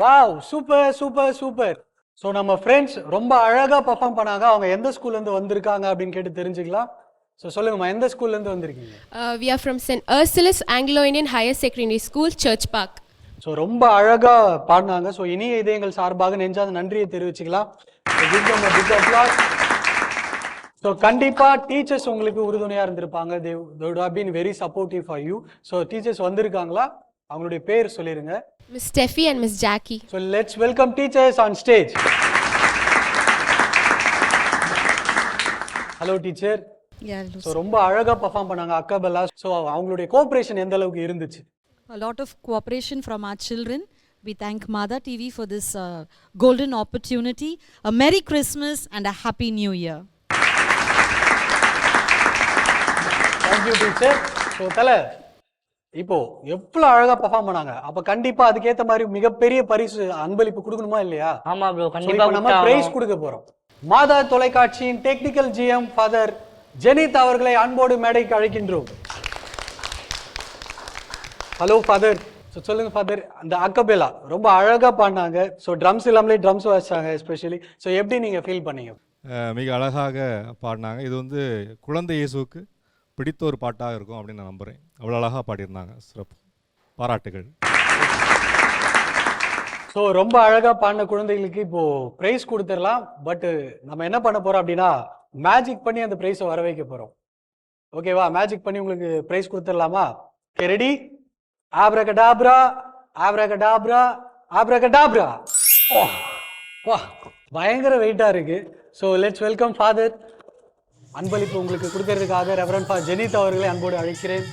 Wow, super super super. So நம்ம friends ரொம்ப அழகாக பர்ஃபார்ம் பண்ணாங்க. அவங்க எந்த ஸ்கூல்லேருந்து வந்திருக்காங்க அப்படின்னு கேட்டு தெரிஞ்சுக்கலாம். ஸோ சொல்லுங்கம்மா, எந்த ஸ்கூல்லேருந்து வந்திருக்கீங்க? We are from St. Ursulus Anglo-Indian Higher Secondary School, Church Park. So ரொம்ப அழகாக பாடினாங்க. ஸோ இனிய இதயங்கள் சார்பாக நெஞ்சாத நன்றியை தெரிவிச்சுக்கலாம். ஸோ கண்டிப்பாக டீச்சர்ஸ் உங்களுக்கு உறுதுணையாக இருந்திருப்பாங்க. they would have been very supportive for you. So teachers வந்திருக்காங்களா? அவங்களுடைய பேர் சொல்லிருங்க. Miss Steffi and Miss Jackie. So let's welcome teachers on stage. Hello teacher. So ரொம்ப அழகா பெர்ஃபார்ம் பண்ணாங்க அக்காபெல்லா. ஸோ அவங்களுடைய கோஆபரேஷன் எந்த அளவுக்கு இருந்துச்சு? A lot of cooperation from our children. We thank Mother TV for this golden opportunity. A Merry Christmas and a Happy New Year. Thank you teacher. So இப்போ எவ்வளவு அழகா பெர்ஃபார்ம் பண்ணாங்க. அப்ப கண்டிப்பா அதுக்கேத்த மாதிரி மிகப்பெரிய பரிசு அன்பளிப்பு கொடுக்கணுமா இல்லையா? ஆமா ப்ரோ, கண்டிப்பா நம்ம பிரைஸ் கொடுக்க போறோம். மாதா தொலைக்காட்சியின் டெக்னிக்கல் ஜிஎம் ஃபாதர் ஜெனித் அவர்களை அன்போடு மேடைக்கு அழைக்கின்றோம். Hello father. ஸோ சொல்லுங்க ஃபாதர், அந்த அக்கபெல்லா ரொம்ப அழகா பாடினாங்க. ஸோ ட்ரம்ஸ் இல்லாமலே ட்ரம்ஸ் வாசிச்சாங்க எஸ்பெஷலி. ஸோ எப்படி நீங்க ஃபீல் பண்ணீங்க? மிக அழகாக பாடினாங்க. இது வந்து குழந்தை இயேசுவுக்கு பிடித்த ஒரு பாட்டாக இருக்கும் அப்படின்னு நான் நம்புகிறேன். அவ்வளோ அழகாக பாடியிருந்தாங்க. சிறப்பு, பாராட்டுகள். ஸோ ரொம்ப அழகா பாடின குழந்தைகளுக்கு இப்போ பிரைஸ் கொடுத்துடலாம். பட் நம்ம என்ன பண்ண போறோம் அப்படின்னா மேஜிக் பண்ணி அந்த பிரைஸை வர வைக்க போறோம். ஓகேவா? மேஜிக் பண்ணி உங்களுக்கு பிரைஸ் கொடுத்துடலாமா? Okay, ready? Abracadabra, abracadabra, abracadabra. வா, பயங்கர வெயிட்டா இருக்கு. So let's welcome father. அன்பளிப்பு உங்களுக்கு கொடுக்கறதுக்காக ரெவரண்ட் ஃபாதர் ஜெனித் அவர்களை அன்போடு அழைக்கிறேன்.